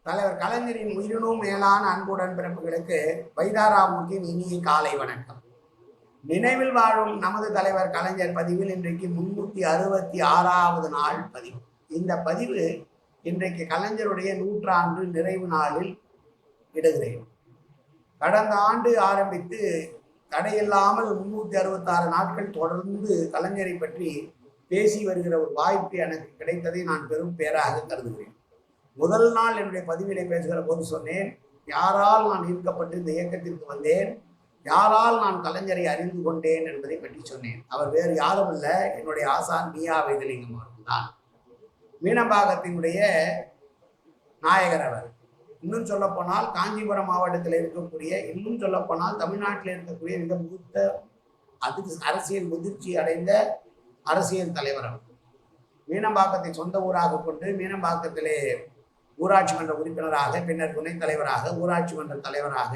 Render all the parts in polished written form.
தலைவர் கலைஞரின் உயிரினும் மேலான அன்புடன் பிறப்புகளுக்கு வைதாராமூர்த்தியின் இனிய காலை வணக்கம். நினைவில் வாழும் நமது தலைவர் கலைஞர் பதிவில் இன்றைக்கு 366வது நாள் பதிவு. இந்த பதிவு இன்றைக்கு கலைஞருடைய 100 நிறைவு நாளில் இடுகிறேன். கடந்த ஆண்டு ஆரம்பித்து தடையில்லாமல் 366 நாட்கள் தொடர்ந்து கலைஞரை பற்றி பேசி வருகிற ஒரு வாய்ப்பு எனக்கு கிடைத்ததை நான் பெரும் பேராக கருதுகிறேன். முதல் நாள் என்னுடைய பதிவிலே பேசுகிற போது சொன்னேன், யாரால் நான் ஈர்க்கப்பட்டு இந்த இயக்கத்திற்கு வந்தேன், யாரால் நான் கலைஞரை அறிந்து கொண்டேன் என்பதை பற்றி சொன்னேன். அவர் வேறு யாரும் அல்ல, என்னுடைய ஆசான் மீயா வைத்திலிங்கம் அவர்கள்தான். மீனம்பாக்கத்தினுடைய நாயகர் அவர். இன்னும் சொல்லப்போனால் காஞ்சிபுரம் மாவட்டத்தில் இருக்கக்கூடிய, இன்னும் சொல்லப்போனால் தமிழ்நாட்டில் இருக்கக்கூடிய மிக மூத்த அதுக்கு அரசியல் முதிர்ச்சி அடைந்த அரசியல் தலைவர் அவர். மீனம்பாக்கத்தை சொந்த ஊராக கொண்டு மீனம்பாக்கத்திலே ஊராட்சி மன்ற உறுப்பினராக, பின்னர் துணைத் தலைவராக, ஊராட்சி மன்ற தலைவராக,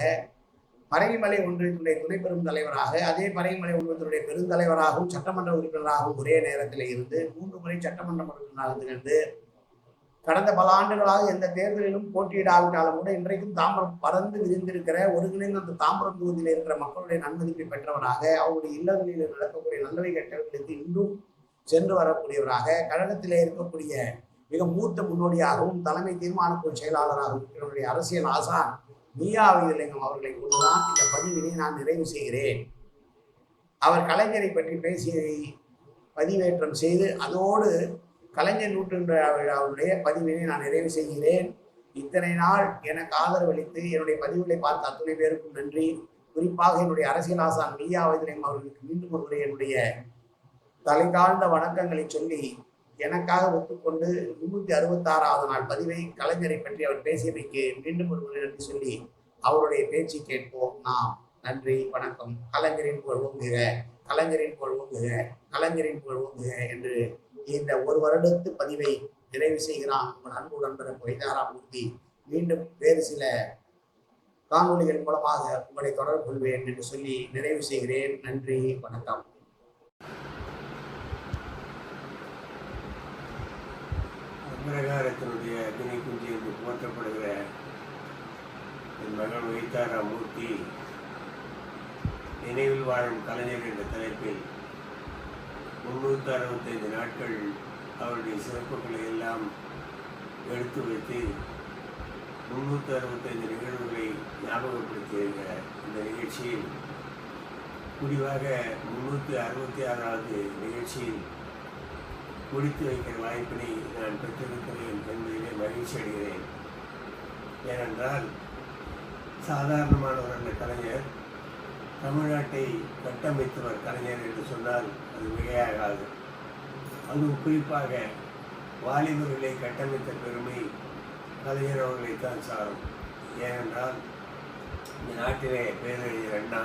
பரங்கிமலை ஒன்றியத்தினுடைய துணை பெரும் தலைவராக, அதே பரங்கிமலை ஒன்றியத்தினுடைய பெருந்தலைவராகவும் சட்டமன்ற உறுப்பினராகவும் ஒரே நேரத்தில் இருந்து 3 முறை சட்டமன்ற உறுப்பினராக திகழ்ந்து கடந்த பல ஆண்டுகளாக எந்த தேர்தலிலும் போட்டியிடாவிட்டாலும் கூட இன்றைக்கும் தாம்பரம் பறந்து விரிந்திருக்கிற ஒருங்கிணைந்த அந்த தாம்பரம் தொகுதியில் இருக்கிற மக்களுடைய நன்மதிப்பை பெற்றவராக, அவருடைய இல்லங்களில் நடக்கக்கூடிய நல்லவை கெட்டவர்களுக்கு இன்றும் சென்று வரக்கூடியவராக, கழகத்திலே இருக்கக்கூடிய மிக மூத்த முன்னோடியாகவும் தலைமை தீர்மான குழு செயலாளராகவும் என்னுடைய அரசியல் ஆசான் மீயா வைத்திலிங்கம் அவர்களை கொண்டுதான் இந்த பதிவினை நான் நிறைவு செய்கிறேன். அவர் கலைஞரை பற்றி பேசியதை பதிவேற்றம் செய்து அதோடு கலைஞர் 100 விழாவுடைய பதிவினை நான் நிறைவு செய்கிறேன். இத்தனை நாள் எனக்கு ஆதரவளித்து என்னுடைய பதிவுகளை பார்த்த அத்துணை பேருக்கும் நன்றி. குறிப்பாக என்னுடைய அரசியல் ஆசான் மீயா வைத்திலிங்கம் அவர்களுக்கு மீண்டும் ஒரு முறை என்னுடைய தலை தாழ்ந்த வணக்கங்களை சொல்லி எனக்காக ஒத்துக்கொண்டு 366வது நாள் பதிவை கலைஞரை பற்றி அவர் பேசியமைக்கு மீண்டும் ஒரு முறை நன்றி சொல்லி அவருடைய பேச்சு கேட்போம். நாம் நன்றி, வணக்கம். கலைஞரின் புகழ் ஓங்குக, கலைஞரின் புகழ் ஓங்குக, கலைஞரின் புகழ் ஓங்குக என்று இந்த 1 வருடத்து பதிவை நிறைவு செய்கிறான் உங்கள் அன்பு நண்பர் வைதாராமூர்த்தி. மீண்டும் வேறு சில காணொலிகள் மூலமாக உங்களை தொடர்பு கொள்வேன் என்று சொல்லி நிறைவு செய்கிறேன். நன்றி, வணக்கம். அக்ரகாரத்தினுடைய துணை குஞ்சி என்று போற்றப்படுகிற என் மகன் வைத்தாராமூர்த்தி நினைவில் வாழும் கலைஞர் என்ற தலைப்பில் 365 நாட்கள் அவருடைய சிறப்புகளை எல்லாம் எடுத்து வைத்து 365 நிகழ்வுகளை ஞாபகப்படுத்தியிருக்கிற இந்த நிகழ்ச்சியில் முடிவாக 366வது நிகழ்ச்சியில் முடித்து வைக்கிற வாய்ப்பினை நான் பெற்றிருக்கிறேன் என்பதிலே மகிழ்ச்சி அடைகிறேன். ஏனென்றால் சாதாரணமானவர் அந்த கலைஞர், தமிழ்நாட்டை கட்டமைத்தவர் கலைஞர் என்று சொன்னால் அது மிகையாகாது. அதுவும் குறிப்பாக வாலிபர்களை கட்டமைத்த பெருமை கலைஞர் அவர்களைத்தான் சாரும். ஏனென்றால் இந்த நாட்டிலே பேரறிஞர் அண்ணா,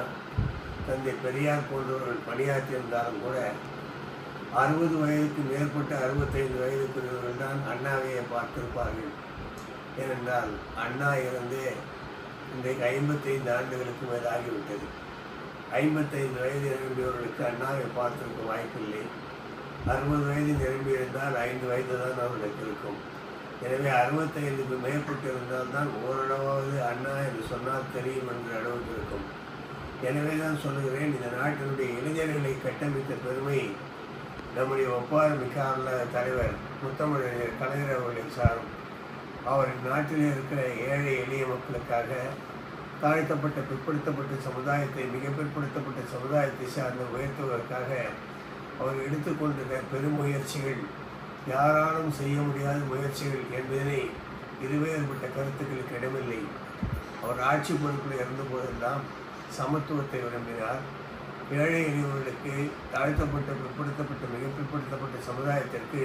தந்தை பெரியார் போன்றவர்கள் பணியாற்றியிருந்தாலும் கூட 60 வயதுக்கு மேற்பட்ட 65 வயதுக்குரியவர்கள் தான் அண்ணாவையை பார்த்திருப்பார்கள். ஏனென்றால் அண்ணா இருந்து இன்றைக்கு 55 ஆண்டுகளுக்கு மேலாகிவிட்டது. 55 வயது நிரம்பியவர்களுக்கு அண்ணாவை பார்த்திருக்க வாய்ப்பில்லை. 60 வயது நிரம்பியிருந்தால் 5 வயது தான் அவர்களுக்கு இருக்கும். எனவே 65க்கு மேற்பட்டு இருந்தால்தான் ஓரளவாவது அண்ணா என்று சொன்னால் தெரியும் என்ற அளவுக்கு இருக்கும். எனவே தான் சொல்லுகிறேன், இந்த நாட்டினுடைய இளைஞர்களை கட்டமைத்த பெருமை நம்முடைய ஒப்பார் மிக்கான தலைவர் முத்தமிழர் கலைஞர் அவர்களை சாரும். அவர் நாட்டில் இருக்கிற ஏழை எளிய மக்களுக்காக, தாழ்த்தப்பட்ட பிற்படுத்தப்பட்ட சமுதாயத்தை, மிக பிற்படுத்தப்பட்ட சமுதாயத்தை சார்ந்து உயர்த்துவதற்காக அவர் எடுத்துக்கொண்ட பெரும் முயற்சிகள் யாராலும் செய்ய முடியாத முயற்சிகள் என்பதனை இருவேறுபட்ட கருத்துக்களுக்கு இடமில்லை. அவர் ஆட்சி பொறுப்பில் இருந்த போதெல்லாம் சமத்துவத்தை விரும்பினார். ஏழை எளியவர்களுக்கு, தாழ்த்தப்பட்ட பிற்படுத்தப்பட்ட மிக பிற்படுத்தப்பட்ட சமுதாயத்திற்கு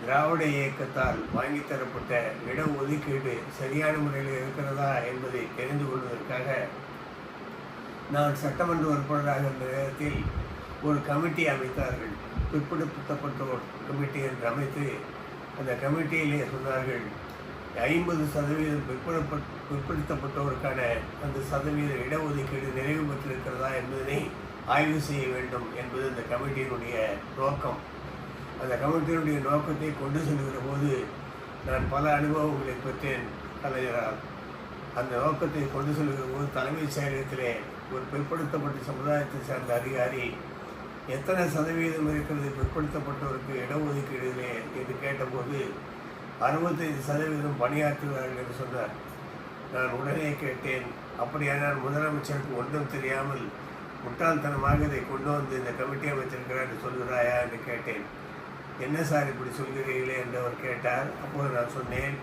திராவிட இயக்கத்தால் வாங்கித்தரப்பட்ட இடஒதுக்கீடு சரியான முறையில் இருக்கிறதா என்பதை தெரிந்து கொள்வதற்காக நான் சட்டமன்ற உறுப்பினராக இருந்த நேரத்தில் ஒரு கமிட்டி அமைத்தார்கள். பிற்படுத்தப்பட்டோர் கமிட்டி என்று அமைத்து அந்த கமிட்டியிலே சொன்னார்கள், 50% பிற்படுத்தப்பட்டோருக்கான அந்த சதவீத இடஒதுக்கீடு நிறைவு பெற்றிருக்கிறதா என்பதனை ஆய்வு செய்ய வேண்டும் என்பது இந்த கமிட்டியினுடைய நோக்கம். அந்த கமிட்டியினுடைய நோக்கத்தை கொண்டு செல்கிற போது நான் பல அனுபவங்களை பெற்றேன். கலைஞரால் அந்த நோக்கத்தை கொண்டு செல்கிற போது தலைமைச் செயலகத்திலே ஒரு பிற்படுத்தப்பட்ட சமுதாயத்தை சார்ந்த அதிகாரி எத்தனை சதவீதம் இருக்கிறது பிற்படுத்தப்பட்டவருக்கு இடஒதுக்கீடுகளே என்று கேட்டபோது 65% பணியாற்றுகிறார்கள் என்று சொன்னார். நான் உடனே கேட்டேன், அப்படியானால் முதலமைச்சருக்கு ஒன்றும் தெரியாமல் முட்டாள்தனமாக இதை கொண்டு வந்து இந்த கமிட்டி அமைச்சிருக்கிறார் என்று சொல்கிறாயா என்று கேட்டேன். என்ன சார் இப்படி சொல்கிறீர்களே என்று அவர் கேட்டார். அப்போது நான் சொன்னேன்,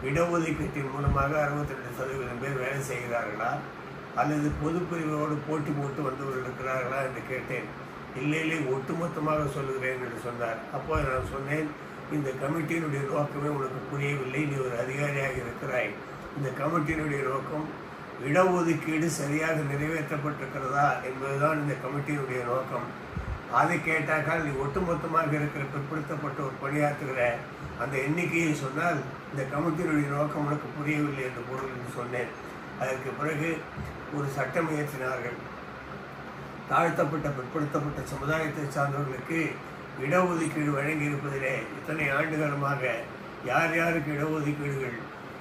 இடஒதுக்கீட்டின் மூலமாக 62% பேர் வேலை செய்கிறார்களா அல்லது பொதுப்பிரிவோடு போட்டி போட்டு வந்தவர்கள் இருக்கிறார்களா என்று கேட்டேன். இல்லை ஒட்டுமொத்தமாக சொல்லுகிறேன் என்று சொன்னார். அப்போது நான் சொன்னேன், இந்த கமிட்டியினுடைய நோக்கமே உனக்கு புரியவில்லை, நீ ஒரு அதிகாரியாக இருக்கிறாய். இந்த கமிட்டியினுடைய நோக்கம் இடஒதுக்கீடு சரியாக நிறைவேற்றப்பட்டிருக்கிறதா என்பதுதான் இந்த கமிட்டியினுடைய நோக்கம். அதை கேட்டாக்கால் நீ ஒட்டுமொத்தமாக இருக்கிற பிற்படுத்தப்பட்ட ஒரு பணியாற்றுகிற அந்த எண்ணிக்கையை சொன்னால் இந்த கமிட்டியினுடைய நோக்கம் உனக்கு புரியவில்லை என்று பொருள் என்று சொன்னேன். அதற்கு பிறகு ஒரு சட்டம் இயற்றினார்கள். தாழ்த்தப்பட்ட பிற்படுத்தப்பட்ட சமுதாயத்தை சார்ந்தவர்களுக்கு இடஒதுக்கீடு வழங்கி இருப்பதிலே இத்தனை ஆண்டுகாலமாக யார் யாருக்கு இடஒதுக்கீடுகள்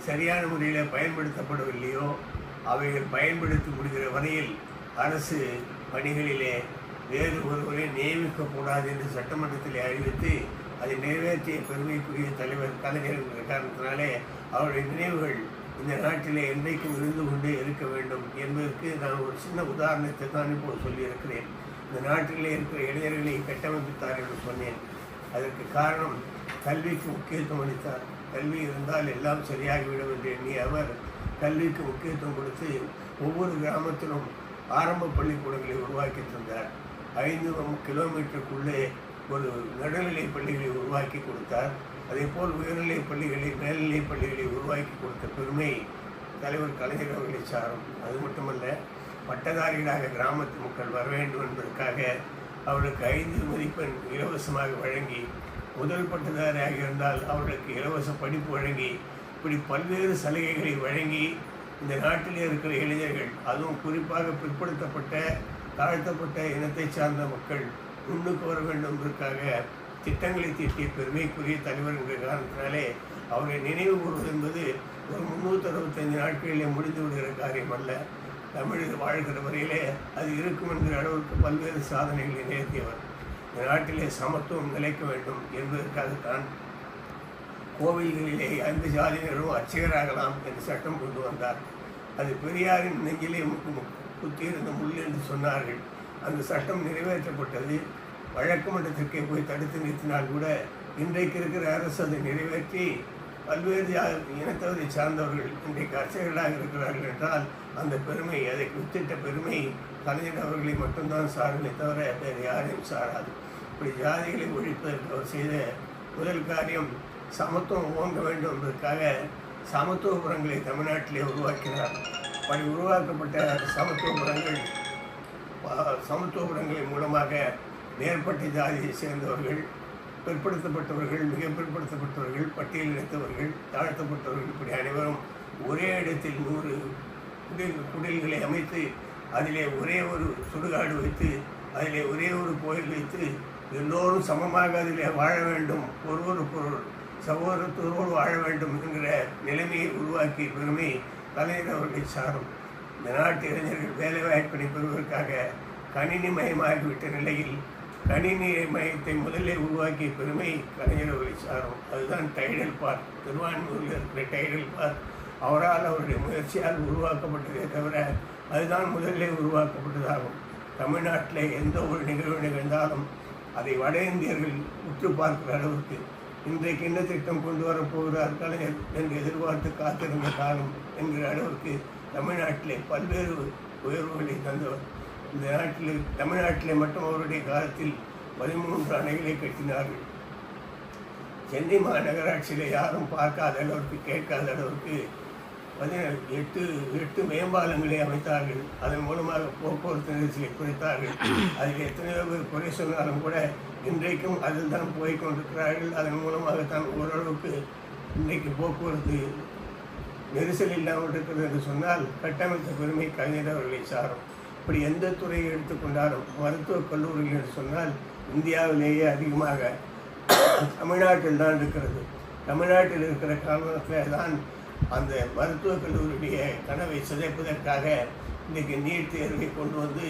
சரியான முறையில் பயன்படுத்தப்படவில்லையோ அவைகள் பயன்படுத்தி முடிகிற வரையில் அரசு பணிகளிலே வேறு ஒருவரை நியமிக்கக்கூடாது என்று சட்டமன்றத்தில் அறிவித்து அதை நிறைவேற்றிய பெருமைக்குரிய தலைவர் கலைஞர் என்ற காரணத்தினாலே அவருடைய நினைவுகள் இந்த நாட்டிலே என்றைக்கும் இருந்து கொண்டே இருக்க வேண்டும் என்பதற்கு நான் ஒரு சின்ன உதாரணத்தை தான் இப்போது சொல்லியிருக்கிறேன். இந்த நாட்டிலே இருக்கிற இளைஞர்களை கட்டமைப்பித்தார் என்று சொன்னேன். அதற்கு காரணம் கல்விக்கு முக்கியத்துவம் அளித்தார். கல்வி இருந்தால் எல்லாம் சரியாகிவிடும் என்று எண்ணிய அவர் கல்விக்கு முக்கியத்துவம் கொடுத்து ஒவ்வொரு கிராமத்திலும் ஆரம்ப பள்ளிக்கூடங்களை உருவாக்கி தந்தார். 5 கிலோமீட்டருக்குள்ளே ஒரு நடுநிலைப் பள்ளிகளை உருவாக்கி கொடுத்தார். அதேபோல் உயர்நிலைப் பள்ளிகளை மேல்நிலைப் பள்ளிகளை உருவாக்கி கொடுத்த பெருமை தலைவர் கலைஞர் அவர்களை சாரும். அது மட்டுமல்ல, பட்டதாரிகளாக கிராமத்து மக்கள் வர வேண்டும் என்பதற்காக அவர்களுக்கு 5 மதிப்பெண் இலவசமாக வழங்கி, முதல் பட்டதாரியாக இருந்தால் அவர்களுக்கு இலவச படிப்பு வழங்கி, இப்படி பல்வேறு சலுகைகளை வழங்கி இந்த நாட்டிலே இருக்கிற இளைஞர்கள், அதுவும் குறிப்பாக பிற்படுத்தப்பட்ட தாழ்த்தப்பட்ட இனத்தை சார்ந்த மக்கள் முன்னுக்கு வர வேண்டும் என்பதற்காக திட்டங்களை தீட்டிய பெருமைக்குரிய தலைவர் என்ற காரணத்தினாலே அவரை நினைவு கூறுவது என்பது ஒரு 365 நாட்களிலே முடிந்து விடுகிற காரியம் அல்ல. தமிழில் வாழ்கிற வரையிலே அது இருக்கும் என்கிற அளவுக்கு பல்வேறு சாதனைகளை நிகழ்த்தியவர். இந்த நாட்டிலே சமத்துவம் நிலைக்க வேண்டும் என்பதற்காகத்தான் கோவில்களிலே 5 ஜாதியினரும் அர்ச்சகராகலாம் என்று சட்டம் கொண்டு வந்தார். அது பெரியாரின் நெஞ்சிலே குத்தியிருந்த முள் என்று சொன்னார்கள். அந்த சட்டம் நிறைவேற்றப்பட்டது. வழக்கு மன்றத்திற்கே போய் தடுத்து நிறுத்தினால் கூட இன்றைக்கு இருக்கிற அரசு அதை நிறைவேற்றி பல்வேறு இனத்தவரை சார்ந்தவர்கள் இன்றைக்கு அர்ச்சகர்களாக இருக்கிறார்கள் என்றால் அந்த பெருமை, அதை குத்திட்ட பெருமை கலைஞர் அவர்களை மட்டும்தான் சாருமே தவிர வேறு யாரையும் சாராது. இப்படி ஜாதிகளை ஒழிப்பதற்கு அவர் செய்த முதல் காரியம் சமத்துவம் ஓங்க வேண்டும் என்பதற்காக சமத்துவபுரங்களை தமிழ்நாட்டிலே உருவாக்கினார். அப்படி உருவாக்கப்பட்ட சமத்துவபுரங்களின் மூலமாக மேற்பட்ட ஜாதியை சேர்ந்தவர்கள், பிற்படுத்தப்பட்டவர்கள், மிக பிற்படுத்தப்பட்டவர்கள், பட்டியலினத்தவர்கள், தாழ்த்தப்பட்டவர்கள், இப்படி அனைவரும் ஒரே இடத்தில் 100 குடில்களை அமைத்து அதிலே ஒரே ஒரு சுடுகாடு வைத்து அதிலே ஒரே ஒரு கோயில் வைத்து எல்லோரும் சமமாக அதிலே வாழ வேண்டும், ஒருவருக்கொரு சகோதரத்தோடு வாழ வேண்டும் என்கிற நிலைமையை உருவாக்கிய பெருமை கலைஞர் அவர்களை சாரும். இந்த நாட்டு இளைஞர்கள் வேலைவாய்ப்பினை பெறுவதற்காக கணினி மயமாகிவிட்ட நிலையில் கணினி மையத்தை முதலே உருவாக்கிய பெருமை கலைஞர் அவர்களை சாரும். அதுதான் டைடல் பார்க், திருவான்மூரில் இருக்கிற டைடல் பார்க் அவரால் அவருடைய முயற்சியால் உருவாக்கப்பட்டதே தவிர அதுதான் முதலிலே உருவாக்கப்பட்டதாகும். தமிழ்நாட்டில் எந்த ஒரு நிகழ்வு நிகழ்ந்தாலும் அதை வட இந்தியர்கள் உற்று பார்க்கிற அளவுக்கு இன்றைக்கு என்ன திட்டம் கொண்டு வரப்போகிறார் கலைஞர் என்று எதிர்பார்த்து காத்திருந்த காலம் என்கிற அளவுக்கு தமிழ்நாட்டிலே பல்வேறு உயர்வுகளை தந்தவர். இந்த தமிழ்நாட்டிலே மட்டும் அவருடைய காலத்தில் 13 அணைகளை கட்டினார்கள். சென்னை மாநகராட்சியில் யாரும் பார்க்காத அளவுக்கு, கேட்காத அளவுக்கு 8 மேம்பாலங்களை அமைத்தார்கள். அதன் மூலமாக போக்குவரத்து நெரிசலை குறைத்தார்கள். அதில் எத்தனையோ பேர் குறை சொன்னாலும் கூட இன்றைக்கும் அதில் தான் போய்கொண்டிருக்கிறார்கள். அதன் மூலமாகத்தான் ஓரளவுக்கு இன்றைக்கு போக்குவரத்து நெரிசல் இல்லாமல் இருக்கிறது என்று சொன்னால் கட்டமைத்த பெருமை கலைஞர் அவர்களை சாரும். இப்படி எந்த துறையை எடுத்துக்கொண்டாலும் மருத்துவக் கல்லூரிகள் என்று சொன்னால் இந்தியாவிலேயே அதிகமாக தமிழ்நாட்டில் தான் இருக்கிறது. தமிழ்நாட்டில் இருக்கிற காரணத்தில் தான் அந்த மருத்துவக் கல்லூரியுடைய கனவை சிதைப்பதற்காக இன்றைக்கு நீட் தேர்வை கொண்டு வந்து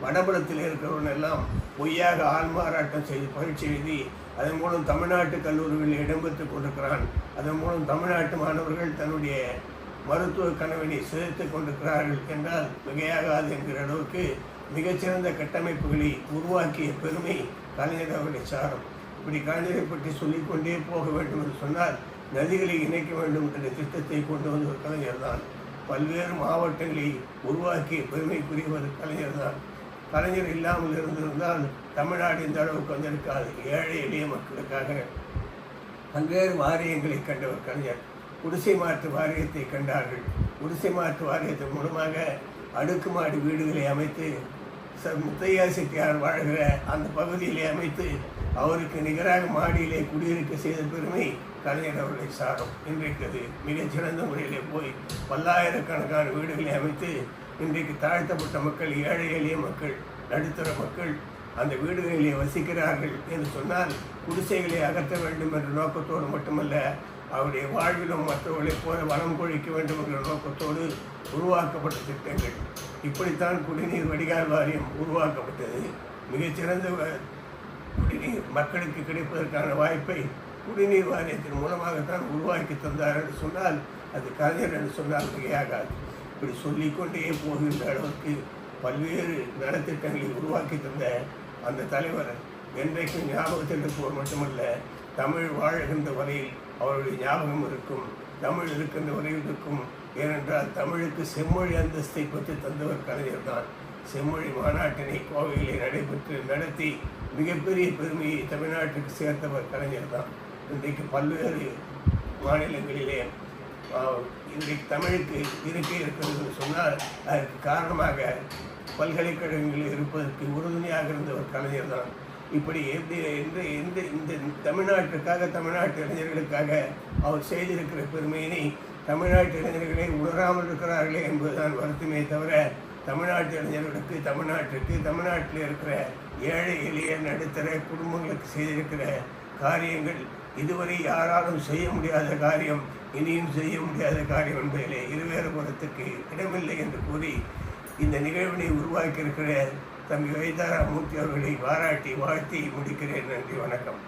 வடபுலத்தில் இருக்கிறவனெல்லாம் பொய்யாக ஆள்மாறாட்டம் செய்து பரீட்சை எழுதி அதன் மூலம் தமிழ்நாட்டு கல்லூரிகளில் இடம்பெற்று கொண்டிருக்கிறான். அதன் மூலம் தமிழ்நாட்டு மாணவர்கள் தன்னுடைய மருத்துவ கனவினை சிதைத்துக் கொண்டிருக்கிறார்கள் என்றால் மிகையாகாது என்கிற அளவுக்கு மிகச்சிறந்த கட்டமைப்புகளை உருவாக்கிய பெருமை கலைஞர் அவர்களை சாரும். இப்படி கலைஞரை பற்றி சொல்லிக்கொண்டே போக வேண்டும் என்று சொன்னால் நதிகளை இணைக்க வேண்டும் என்ற திட்டத்தை கொண்டு வந்த கலைஞர் தான். பல்வேறு மாவட்டங்களை உருவாக்கிய பெருமைக்குரியவர் கலைஞர் தான். கலைஞர் இல்லாமல் இருந்திருந்தால் தமிழ்நாடு இந்த அளவுக்கு வந்திருக்காது. ஏழை எளிய மக்களுக்காக பல்வேறு வாரியங்களை கண்டவர் கலைஞர். குடிசை மாற்று வாரியத்தை கண்டார்கள். குடிசை மாற்று வாரியத்தின் மூலமாக அடுக்குமாடி வீடுகளை அமைத்து முத்தையா செட்டியார் வாழ்கிற அந்த பகுதியிலே அமைத்து அவருக்கு நிகராக மாடியிலே குடியிருக்க செய்த பெருமை கலைஞர் அவர்களை சாரும். இன்றைக்கு அது மிகச்சிறந்த முறையிலே போய் பல்லாயிரக்கணக்கான வீடுகளை அமைத்து இன்றைக்கு தாழ்த்தப்பட்ட மக்கள், ஏழை எளிய மக்கள், நடுத்தர மக்கள் அந்த வீடுகளிலே வசிக்கிறார்கள் என்று சொன்னால் குடிசைகளை அகற்ற வேண்டும் என்ற நோக்கத்தோடு மட்டுமல்ல, அவருடைய வாழ்விலும் மற்றவர்களை போல வளம் கொழிக்க வேண்டும் என்ற நோக்கத்தோடு உருவாக்கப்பட்ட திட்டங்கள். இப்படித்தான் குடிநீர் வடிகால் வாரியம் உருவாக்கப்பட்டது. மிகச்சிறந்த குடிநீர் மக்களுக்கு கிடைப்பதற்கான வாய்ப்பை குடிநீர் வாரியத்தின் மூலமாகத்தான் உருவாக்கி தந்தார் என்று சொன்னால் அது கலைஞர் என்று சொன்னால் மிகையாகாது. இப்படி சொல்லிக்கொண்டே போகின்ற அளவுக்கு பல்வேறு நலத்திட்டங்களை உருவாக்கி தந்த அந்த தலைவர் என்றைக்கும் ஞாபகத்தில் இருப்பவர் மட்டுமல்ல, தமிழ் வாழ்கின்ற வரையில் அவருடைய ஞாபகம் இருக்கும், தமிழ் இருக்கின்ற வரையில் இருக்கும். ஏனென்றால் தமிழுக்கு செம்மொழி அந்தஸ்தை பெற்று தந்தவர் கலைஞர் தான். செம்மொழி மாநாட்டினை கோவையிலே நடத்தி மிகப்பெரிய பெருமையை தமிழ்நாட்டுக்கு சேர்த்தவர் கலைஞர் தான். இன்றைக்கு பல்வேறு மாநிலங்களிலே இன்றைக்கு தமிழுக்கு இருக்கை இருக்கிறது சொன்னால் அதற்கு காரணமாக பல்கலைக்கழகங்களில் இருப்பதற்கு உறுதுணையாக இருந்தவர் கலைஞர் தான். இப்படி இந்த தமிழ்நாட்டுக்காக, தமிழ்நாட்டு இளைஞர்களுக்காக அவர் செய்திருக்கிற பெருமையினை தமிழ்நாட்டு இளைஞர்களை உணராமல் இருக்கிறார்களே என்பதுதான் வருத்தமே தவிர, தமிழ்நாட்டு இளைஞர்களுக்கு, தமிழ்நாட்டில் இருக்கிற ஏழை எளிய நடுத்தர குடும்பங்களுக்கு செய்திருக்கிற காரியங்கள் இதுவரை யாராலும் செய்ய முடியாத காரியம், இனியும் செய்ய முடியாத காரியம் என்பதிலே இருவேறு புறத்துக்கு இடமில்லை என்று கூறி இந்த நிகழ்வினை உருவாக்கியிருக்கிற தம்பி வைத்தாராமூர்த்தி அவர்களை பாராட்டி வாழ்த்தி முடிக்கிறேன். நன்றி, வணக்கம்.